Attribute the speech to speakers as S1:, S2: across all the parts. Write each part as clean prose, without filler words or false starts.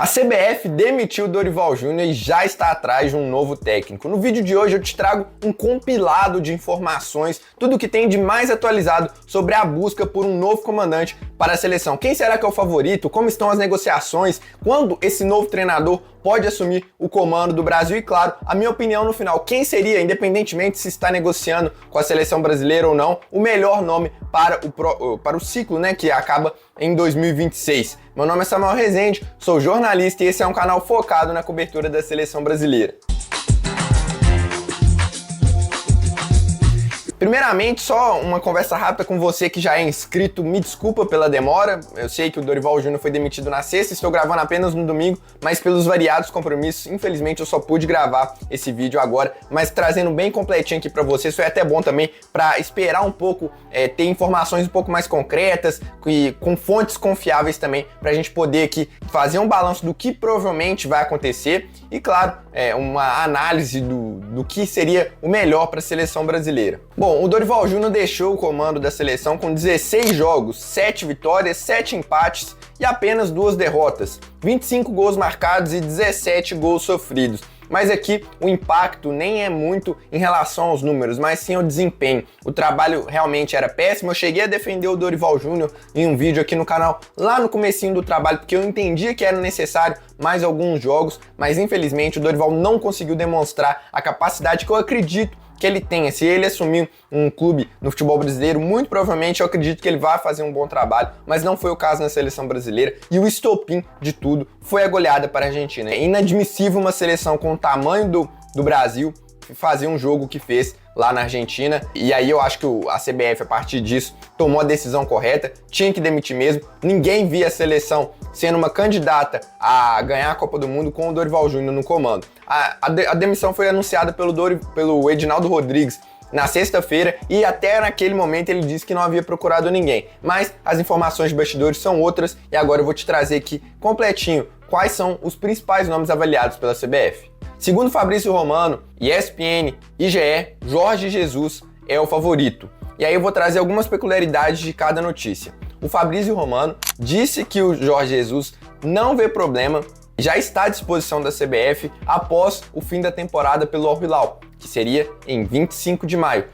S1: A CBF demitiu o Dorival Júnior e já está atrás de um novo técnico. No vídeo de hoje eu te trago um compilado de informações, tudo o que tem de mais atualizado sobre a busca por um novo comandante para a seleção. Quem será que é o favorito? Como estão as negociações? Quando esse novo treinador pode assumir o comando do Brasil? E claro, a minha opinião no final, quem seria, independentemente se está negociando com a seleção brasileira ou não, o melhor nome para o ciclo, né, que acaba em 2026. Meu nome é Samuel Rezende, sou jornalista e esse é um canal focado na cobertura da seleção brasileira. Primeiramente, só uma conversa rápida com você que já é inscrito, me desculpa pela demora, eu sei que o Dorival Júnior foi demitido na sexta, estou gravando apenas no domingo, mas pelos variados compromissos, infelizmente eu só pude gravar esse vídeo agora, mas trazendo bem completinho aqui pra vocês, foi até bom também pra esperar um pouco, ter informações um pouco mais concretas, com fontes confiáveis também, pra gente poder aqui fazer um balanço do que provavelmente vai acontecer e, claro, uma análise do que seria o melhor para a seleção brasileira. Bom, o Dorival Júnior deixou o comando da seleção com 16 jogos, 7 vitórias, 7 empates e apenas 2 derrotas, 25 gols marcados e 17 gols sofridos. Mas aqui o impacto nem é muito em relação aos números, mas sim ao desempenho. O trabalho realmente era péssimo, eu cheguei a defender o Dorival Júnior em um vídeo aqui no canal, lá no comecinho do trabalho, porque eu entendia que era necessário mais alguns jogos, mas infelizmente o Dorival não conseguiu demonstrar a capacidade que eu acredito que ele tenha. Se ele assumir um clube no futebol brasileiro, muito provavelmente eu acredito que ele vai fazer um bom trabalho, mas não foi o caso na seleção brasileira e o estopim de tudo foi a goleada para a Argentina. É inadmissível uma seleção com o tamanho do Brasil fazer um jogo que fez lá na Argentina, e aí eu acho que a CBF, a partir disso, tomou a decisão correta, tinha que demitir mesmo. Ninguém via a seleção sendo uma candidata a ganhar a Copa do Mundo com o Dorival Júnior no comando. A demissão foi anunciada pelo Edinaldo Rodrigues na sexta-feira e até naquele momento ele disse que não havia procurado ninguém. Mas as informações de bastidores são outras e agora eu vou te trazer aqui completinho quais são os principais nomes avaliados pela CBF. Segundo Fabrício Romano, ESPN, IGE, Jorge Jesus é o favorito. E aí eu vou trazer algumas peculiaridades de cada notícia. O Fabrício Romano disse que o Jorge Jesus não vê problema, já está à disposição da CBF após o fim da temporada pelo Al Hilal, que seria em 25 de maio.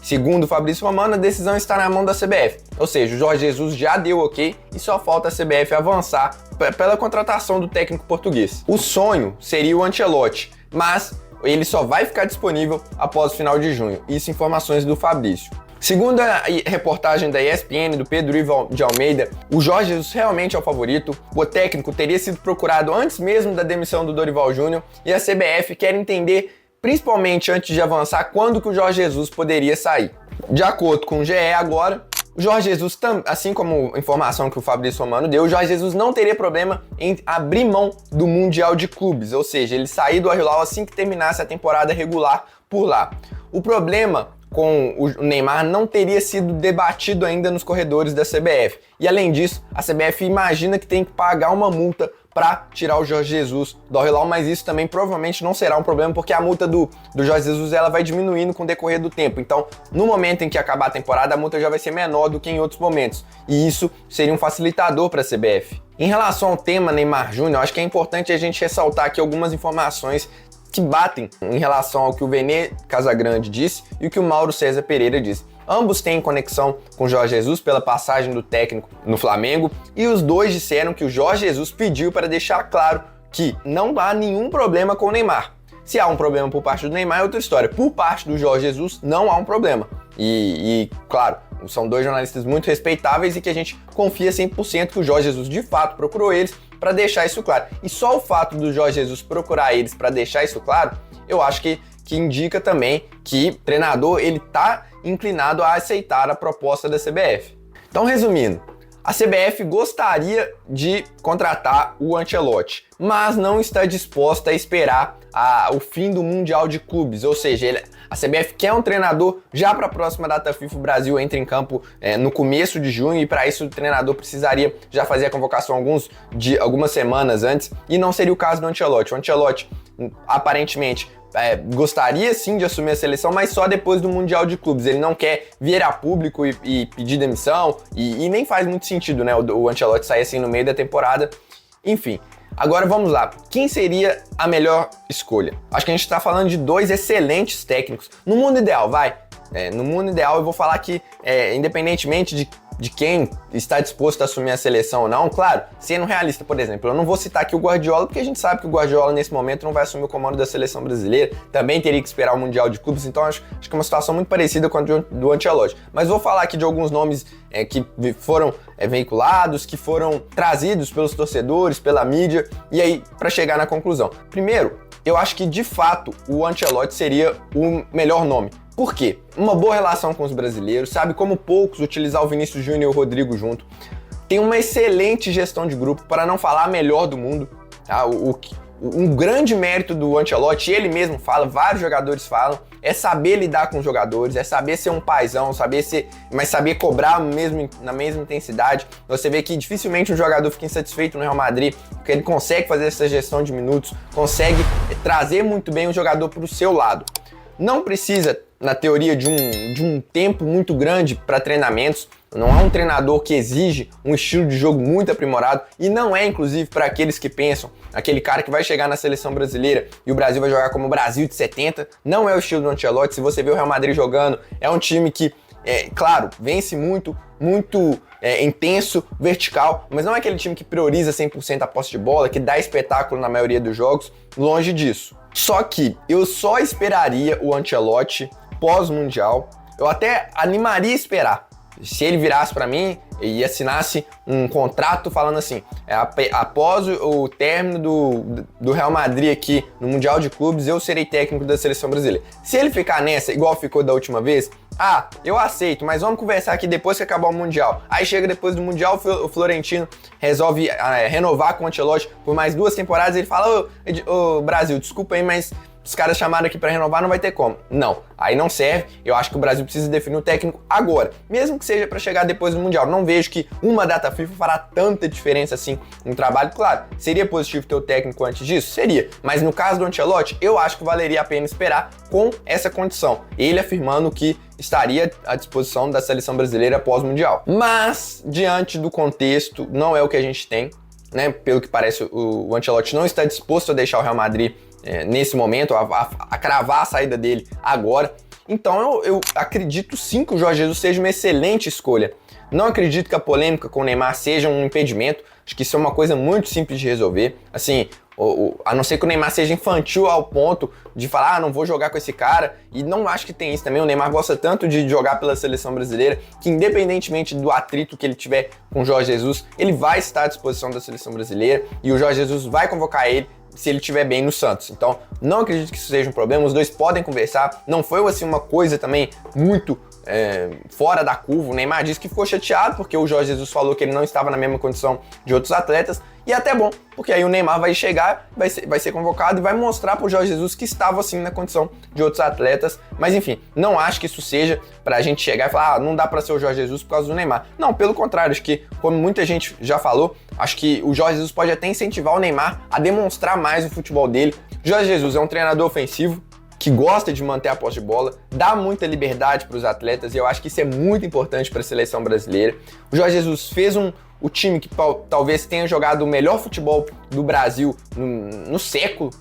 S1: Segundo o Fabrício Romano, a decisão está na mão da CBF. Ou seja, o Jorge Jesus já deu ok e só falta a CBF avançar pela contratação do técnico português. O sonho seria o Ancelotti, mas ele só vai ficar disponível após o final de junho. Isso informações do Fabrício. Segundo a reportagem da ESPN, do Pedro Ivo de Almeida, o Jorge Jesus realmente é o favorito. O técnico teria sido procurado antes mesmo da demissão do Dorival Júnior e a CBF quer entender, principalmente antes de avançar, quando que o Jorge Jesus poderia sair. De acordo com o GE agora, o Jorge Jesus, assim como a informação que o Fabrício Romano deu, o Jorge Jesus não teria problema em abrir mão do Mundial de Clubes, ou seja, ele sair do Al Hilal assim que terminasse a temporada regular por lá. O problema com o Neymar não teria sido debatido ainda nos corredores da CBF. E além disso, a CBF imagina que tem que pagar uma multa para tirar o Jorge Jesus do Al Hilal, mas isso também provavelmente não será um problema, porque a multa do Jorge Jesus ela vai diminuindo com o decorrer do tempo. Então, no momento em que acabar a temporada, a multa já vai ser menor do que em outros momentos. E isso seria um facilitador para a CBF. Em relação ao tema Neymar Júnior, acho que é importante a gente ressaltar aqui algumas informações que batem em relação ao que o Vene Casagrande disse e o que o Mauro César Pereira disse. Ambos têm conexão com o Jorge Jesus pela passagem do técnico no Flamengo e os dois disseram que o Jorge Jesus pediu para deixar claro que não há nenhum problema com o Neymar. Se há um problema por parte do Neymar é outra história. Por parte do Jorge Jesus não há um problema. E claro, são dois jornalistas muito respeitáveis e que a gente confia 100% que o Jorge Jesus de fato procurou eles para deixar isso claro. E só o fato do Jorge Jesus procurar eles para deixar isso claro, eu acho que indica também que o treinador ele tá inclinado a aceitar a proposta da CBF. Então, resumindo, a CBF gostaria de contratar o Ancelotti, mas não está disposta a esperar o fim do Mundial de Clubes, ou seja, a CBF quer um treinador já para a próxima data FIFA. O Brasil entra em campo no começo de junho e para isso o treinador precisaria já fazer a convocação algumas semanas antes e não seria o caso do Ancelotti. O Ancelotti aparentemente gostaria sim de assumir a seleção, mas só depois do Mundial de Clubes. Ele não quer vir a público e pedir demissão e nem faz muito sentido, né, o Ancelotti sair assim no meio da temporada. Enfim, Agora vamos lá, quem seria a melhor escolha? Acho que a gente tá falando de dois excelentes técnicos. No mundo ideal, no mundo ideal eu vou falar que, independentemente de quem está disposto a assumir a seleção ou não, claro, sendo realista, por exemplo, eu não vou citar aqui o Guardiola, porque a gente sabe que o Guardiola nesse momento não vai assumir o comando da seleção brasileira, também teria que esperar o Mundial de Clubes, então acho que é uma situação muito parecida com a do Ancelotti. Mas vou falar aqui de alguns nomes que foram veiculados, que foram trazidos pelos torcedores, pela mídia, e aí, para chegar na conclusão. Primeiro, eu acho que de fato o Ancelotti seria o melhor nome. Por quê? Uma boa relação com os brasileiros, sabe como poucos utilizar o Vinícius Júnior e o Rodrigo junto. Tem uma excelente gestão de grupo, para não falar a melhor do mundo. Tá? Um grande mérito do Ancelotti, ele mesmo fala, vários jogadores falam, é saber lidar com os jogadores, é saber ser um paizão, mas saber cobrar na mesma intensidade. Você vê que dificilmente um jogador fica insatisfeito no Real Madrid, porque ele consegue fazer essa gestão de minutos, consegue trazer muito bem o jogador para o seu lado. Não precisa, na teoria, de um tempo muito grande para treinamentos. Não é um treinador que exige um estilo de jogo muito aprimorado e não é, inclusive, para aqueles que pensam, aquele cara que vai chegar na seleção brasileira e o Brasil vai jogar como o Brasil de 70, não é o estilo do Ancelotti. Se você vê o Real Madrid jogando, é um time que, claro, vence muito intenso, vertical, mas não é aquele time que prioriza 100% a posse de bola, que dá espetáculo na maioria dos jogos, longe disso. Só que eu só esperaria o Ancelotti pós-mundial, eu até animaria a esperar. Se ele virasse para mim e assinasse um contrato falando assim, após o término do Real Madrid aqui no Mundial de Clubes, eu serei técnico da seleção brasileira. Se ele ficar nessa, igual ficou da última vez, eu aceito, mas vamos conversar aqui depois que acabar o Mundial. Aí chega depois do Mundial, o Florentino resolve renovar com o Ancelotti por mais 2 temporadas, ele fala, ô Brasil, desculpa aí, mas os caras chamaram aqui para renovar, não vai ter como. Não, aí não serve. Eu acho que o Brasil precisa definir o técnico agora, mesmo que seja para chegar depois do Mundial. Não vejo que uma data FIFA fará tanta diferença assim no trabalho. Claro, seria positivo ter o técnico antes disso? Seria, mas no caso do Ancelotti, eu acho que valeria a pena esperar com essa condição. Ele afirmando que estaria à disposição da seleção brasileira pós-mundial. Mas, diante do contexto, não é o que a gente tem, né? Pelo que parece, o Ancelotti não está disposto a deixar o Real Madrid nesse momento, a cravar a saída dele agora. Então eu acredito sim que o Jorge Jesus seja uma excelente escolha. Não acredito que a polêmica com o Neymar seja um impedimento. Acho que isso é uma coisa muito simples de resolver. Assim, a não ser que o Neymar seja infantil ao ponto de falar, não vou jogar com esse cara. E não acho que tem isso também. O Neymar gosta tanto de jogar pela seleção brasileira que, independentemente do atrito que ele tiver com o Jorge Jesus, ele vai estar à disposição da seleção brasileira e o Jorge Jesus vai convocar ele se ele estiver bem no Santos. Então, não acredito que isso seja um problema, os dois podem conversar, não foi assim uma coisa também muito fora da curva. O Neymar disse que ficou chateado porque o Jorge Jesus falou que ele não estava na mesma condição de outros atletas, e é até bom, porque aí o Neymar vai chegar, vai ser convocado e vai mostrar pro Jorge Jesus que estava assim na condição de outros atletas. Mas enfim, não acho que isso seja pra gente chegar e falar, não dá pra ser o Jorge Jesus por causa do Neymar. Não, pelo contrário, acho que, como muita gente já falou, acho que o Jorge Jesus pode até incentivar o Neymar a demonstrar mais o futebol dele. O Jorge Jesus é um treinador ofensivo, que gosta de manter a posse de bola, dá muita liberdade para os atletas, e eu acho que isso é muito importante para a seleção brasileira. O Jorge Jesus fez o time que talvez tenha jogado o melhor futebol do Brasil no século,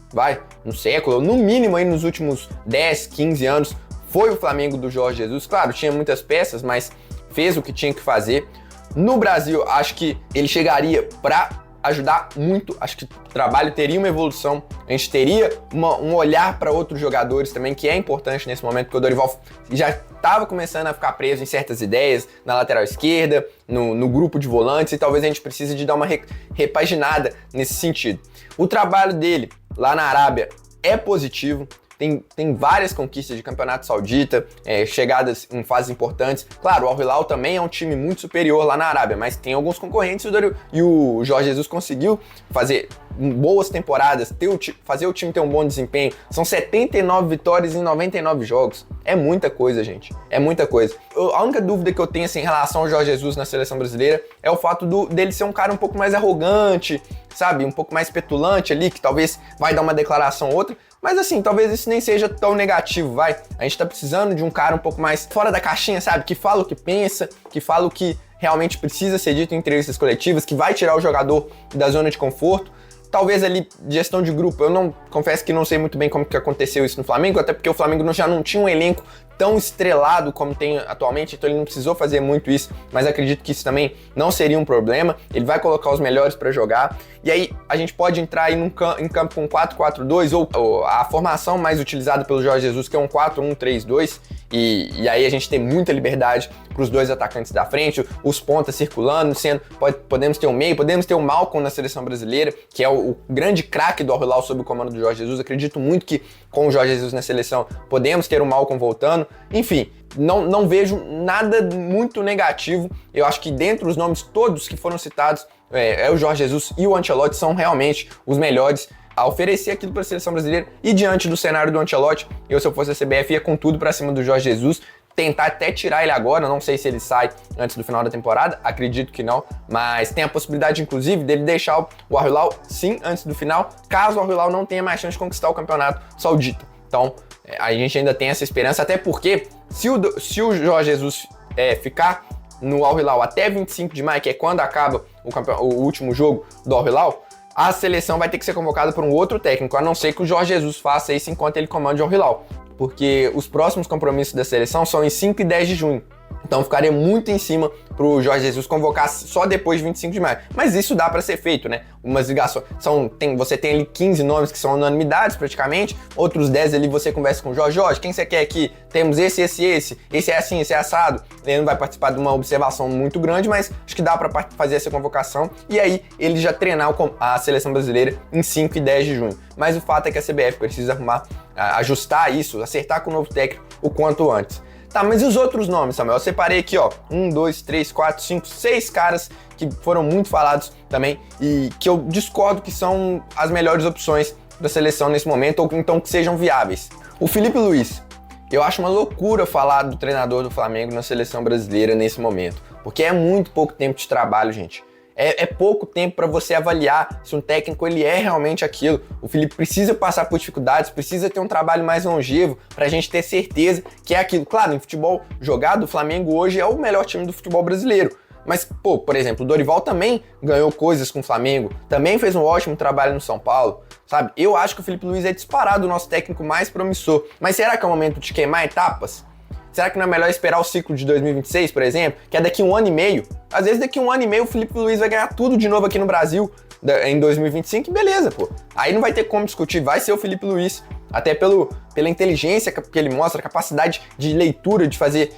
S1: no mínimo aí nos últimos 10, 15 anos, foi o Flamengo do Jorge Jesus. Claro, tinha muitas peças, mas fez o que tinha que fazer. No Brasil, acho que ele chegaria para ajudar muito, acho que o trabalho teria uma evolução, a gente teria um olhar para outros jogadores também, que é importante nesse momento, porque o Dorival já estava começando a ficar preso em certas ideias, na lateral esquerda, no grupo de volantes, e talvez a gente precise de dar uma repaginada nesse sentido. O trabalho dele lá na Arábia é positivo, tem várias conquistas de campeonato saudita, chegadas em fases importantes. Claro, o Al Hilal também é um time muito superior lá na Arábia, mas tem alguns concorrentes e o Jorge Jesus conseguiu fazer boas temporadas, fazer o time ter um bom desempenho. São 79 vitórias em 99 jogos. É muita coisa, gente. É muita coisa. A única dúvida que eu tenho assim, em relação ao Jorge Jesus na seleção brasileira é o fato dele ser um cara um pouco mais arrogante, sabe? Um pouco mais petulante ali, que talvez vai dar uma declaração ou outra. Mas assim, talvez isso nem seja tão negativo, vai. A gente tá precisando de um cara um pouco mais fora da caixinha, sabe? Que fala o que pensa, que fala o que realmente precisa ser dito em entrevistas coletivas, que vai tirar o jogador da zona de conforto. talvez ali gestão de grupo. Eu não confesso que não sei muito bem como que aconteceu isso no Flamengo, até porque o Flamengo já não tinha um elenco tão estrelado como tem atualmente, então ele não precisou fazer muito isso, mas acredito que isso também não seria um problema. Ele vai colocar os melhores para jogar, e aí a gente pode entrar aí em campo com 4-4-2 ou a formação mais utilizada pelo Jorge Jesus, que é um 4-1-3-2, e aí a gente tem muita liberdade para os dois atacantes da frente, os pontas circulando, podemos ter um meio, podemos ter o Malcom na seleção brasileira, que é o grande craque do Al Hilal sob o comando do Jorge Jesus. Acredito muito que com o Jorge Jesus na seleção podemos ter o Malcom voltando. Enfim, não vejo nada muito negativo. Eu acho que dentre os nomes todos que foram citados, o Jorge Jesus e o Ancelotti são realmente os melhores a oferecer aquilo para a seleção brasileira. E diante do cenário do Ancelotti, se eu fosse a CBF, ia com tudo para cima do Jorge Jesus, tentar até tirar ele agora. Não sei se ele sai antes do final da temporada, acredito que não, mas tem a possibilidade, inclusive, dele deixar o Al Hilal, sim, antes do final, caso o Al Hilal não tenha mais chance de conquistar o campeonato saudita. Então, a gente ainda tem essa esperança, até porque se o Jorge Jesus ficar no Al Hilal até 25 de maio, que é quando acaba o último jogo do Al Hilal, a seleção vai ter que ser convocada por um outro técnico, a não ser que o Jorge Jesus faça isso enquanto ele comande o Al Hilal, porque os próximos compromissos da seleção são em 5 e 10 de junho. Então ficaria muito em cima pro Jorge Jesus convocar só depois de 25 de maio. Mas isso dá para ser feito, né? Umas ligações. Você tem ali 15 nomes que são unanimidades praticamente, outros 10 ali você conversa com o Jorge, quem você quer aqui? Temos esse é assim, esse é assado. Ele não vai participar de uma observação muito grande, mas acho que dá para fazer essa convocação e aí ele já treinar a seleção brasileira em 5 e 10 de junho. Mas o fato é que a CBF precisa ajustar isso, acertar com o novo técnico o quanto antes. Tá, mas e os outros nomes, Samuel? Eu separei aqui, 1, 2, 3, 4, 5, 6 caras que foram muito falados também e que eu discordo que são as melhores opções da seleção nesse momento, ou então que sejam viáveis. O Filipe Luís. Eu acho uma loucura falar do treinador do Flamengo na seleção brasileira nesse momento, porque é muito pouco tempo de trabalho, gente. É pouco tempo para você avaliar se um técnico ele é realmente aquilo. O Felipe precisa passar por dificuldades, precisa ter um trabalho mais longevo para a gente ter certeza que é aquilo. Claro, em futebol jogado, o Flamengo hoje é o melhor time do futebol brasileiro. Mas, por exemplo, o Dorival também ganhou coisas com o Flamengo, também fez um ótimo trabalho no São Paulo, sabe? Eu acho que o Filipe Luís é disparado o nosso técnico mais promissor. Mas será que é o momento de queimar etapas? Será que não é melhor esperar o ciclo de 2026, por exemplo, que é daqui 1 ano e meio? Às vezes daqui 1 ano e meio o Filipe Luís vai ganhar tudo de novo aqui no Brasil em 2025 e beleza, pô. Aí não vai ter como discutir, vai ser o Filipe Luís. Até pela inteligência que ele mostra, a capacidade de leitura, de fazer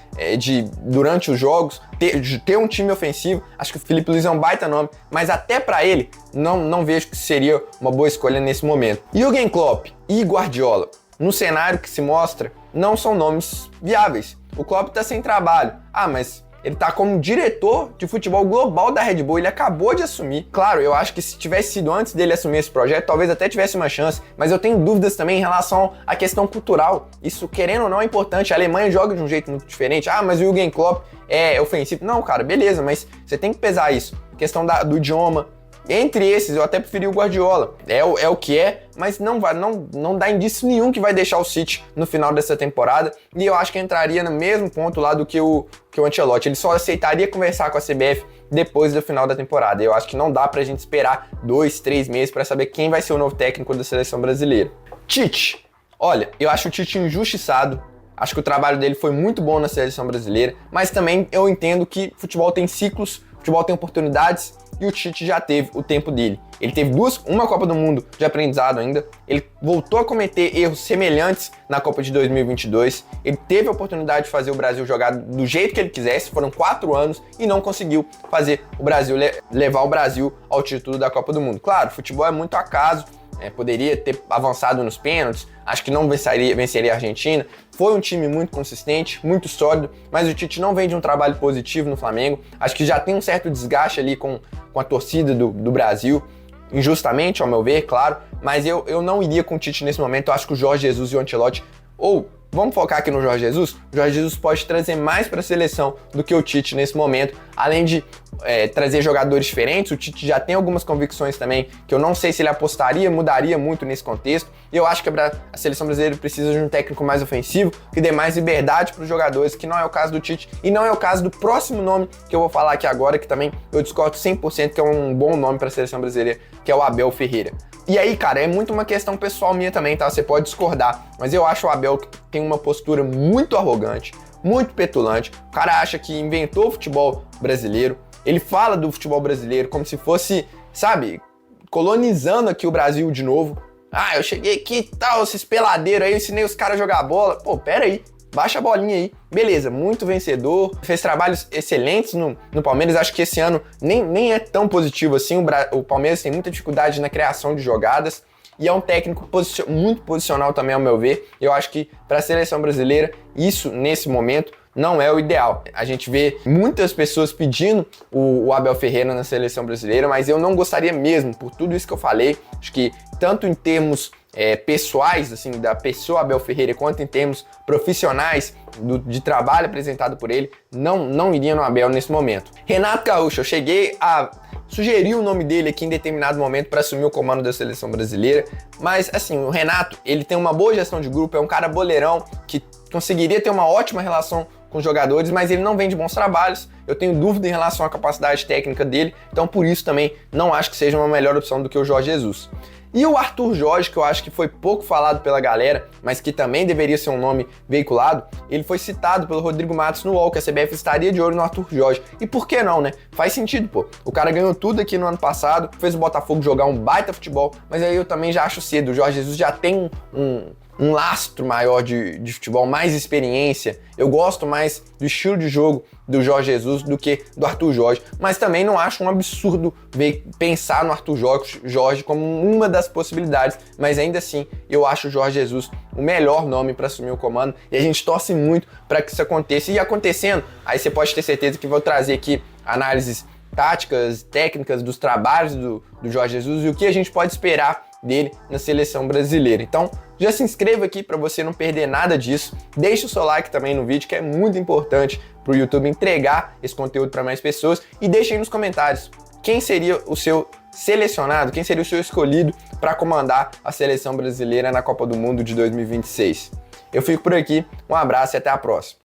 S1: durante os jogos, de ter um time ofensivo. Acho que o Filipe Luís é um baita nome, mas até pra ele, não vejo que seria uma boa escolha nesse momento. Jürgen Klopp e Guardiola, no cenário que se mostra, não são nomes viáveis. O Klopp tá sem trabalho. Mas ele tá como diretor de futebol global da Red Bull, ele acabou de assumir. Claro, eu acho que se tivesse sido antes dele assumir esse projeto, talvez até tivesse uma chance, mas eu tenho dúvidas também em relação à questão cultural. Isso, querendo ou não, é importante. A Alemanha joga de um jeito muito diferente. Mas o Jürgen Klopp é ofensivo. Não, cara, beleza, mas você tem que pesar isso. A questão do idioma. Entre esses, eu até preferi o Guardiola. É o que é, mas não dá indício nenhum que vai deixar o City no final dessa temporada. E eu acho que entraria no mesmo ponto lá do que o Ancelotti. Ele só aceitaria conversar com a CBF depois do final da temporada. Eu acho que não dá pra gente esperar 2, 3 meses para saber quem vai ser o novo técnico da seleção brasileira. Tite. Olha, eu acho o Tite injustiçado. Acho que o trabalho dele foi muito bom na seleção brasileira, mas também eu entendo que futebol tem ciclos, futebol tem oportunidades, e o Tite já teve o tempo dele. Ele teve uma Copa do Mundo de aprendizado ainda, ele voltou a cometer erros semelhantes na Copa de 2022, ele teve a oportunidade de fazer o Brasil jogar do jeito que ele quisesse, foram 4 anos e não conseguiu fazer o Brasil levar o Brasil ao título da Copa do Mundo. Claro, futebol é muito acaso, poderia ter avançado nos pênaltis, acho que não venceria a Argentina. Foi um time muito consistente, muito sólido, mas o Tite não vem de um trabalho positivo no Flamengo. Acho que já tem um certo desgaste ali com a torcida do Brasil, injustamente, ao meu ver, claro, mas eu não iria com o Tite nesse momento. Eu acho que o Jorge Jesus e o Ancelotti, vamos focar aqui no Jorge Jesus? O Jorge Jesus pode trazer mais para a seleção do que o Tite nesse momento, além de trazer jogadores diferentes. O Tite já tem algumas convicções também que eu não sei se ele apostaria, mudaria muito nesse contexto. E eu acho que a seleção brasileira precisa de um técnico mais ofensivo, que dê mais liberdade para os jogadores, que não é o caso do Tite e não é o caso do próximo nome que eu vou falar aqui agora, que também eu discordo 100% que é um bom nome para a seleção brasileira, que é o Abel Ferreira. E aí, cara, é muito uma questão pessoal minha também, tá? Você pode discordar, mas eu acho o Abel que tem uma postura muito arrogante, muito petulante. O cara acha que inventou o futebol brasileiro. Ele fala do futebol brasileiro como se fosse, sabe, colonizando aqui o Brasil de novo. Ah, eu cheguei aqui e tal, esses peladeiros aí, eu ensinei os caras a jogar bola. Pô, pera aí, baixa a bolinha aí. Beleza, muito vencedor, fez trabalhos excelentes no Palmeiras. Acho que esse ano nem é tão positivo assim. O Palmeiras tem muita dificuldade na criação de jogadas. E é um técnico muito posicional também, ao meu ver. Eu acho que para a seleção brasileira, isso, nesse momento, não é o ideal. A gente vê muitas pessoas pedindo o Abel Ferreira na seleção brasileira, mas eu não gostaria mesmo, por tudo isso que eu falei. Acho que tanto em termos pessoais, assim, da pessoa Abel Ferreira, quanto em termos profissionais de trabalho apresentado por ele, não iria no Abel nesse momento. Renato Gaúcho, eu cheguei a sugerir o nome dele aqui em determinado momento para assumir o comando da seleção brasileira, mas assim, o Renato, ele tem uma boa gestão de grupo, é um cara boleirão que conseguiria ter uma ótima relação com os jogadores, mas ele não vem de bons trabalhos. Eu tenho dúvida em relação à capacidade técnica dele, então por isso também não acho que seja uma melhor opção do que o Jorge Jesus. E o Arthur Jorge, que eu acho que foi pouco falado pela galera, mas que também deveria ser um nome veiculado, ele foi citado pelo Rodrigo Matos no UOL, que a CBF estaria de olho no Arthur Jorge. E por que não, né? Faz sentido, pô. O cara ganhou tudo aqui no ano passado, fez o Botafogo jogar um baita futebol, mas aí eu também já acho cedo. O Jorge Jesus já tem um lastro maior de futebol, mais experiência. Eu gosto mais do estilo de jogo do Jorge Jesus do que do Arthur Jorge, mas também não acho um absurdo pensar no Arthur Jorge como uma das possibilidades, mas ainda assim eu acho o Jorge Jesus o melhor nome para assumir o comando e a gente torce muito para que isso aconteça. E acontecendo, aí você pode ter certeza que vou trazer aqui análises táticas, técnicas dos trabalhos do Jorge Jesus e o que a gente pode esperar dele na seleção brasileira. Então, já se inscreva aqui para você não perder nada disso. Deixe o seu like também no vídeo, que é muito importante para o YouTube entregar esse conteúdo para mais pessoas. E deixe aí nos comentários quem seria o seu selecionado, quem seria o seu escolhido para comandar a seleção brasileira na Copa do Mundo de 2026. Eu fico por aqui, um abraço e até a próxima.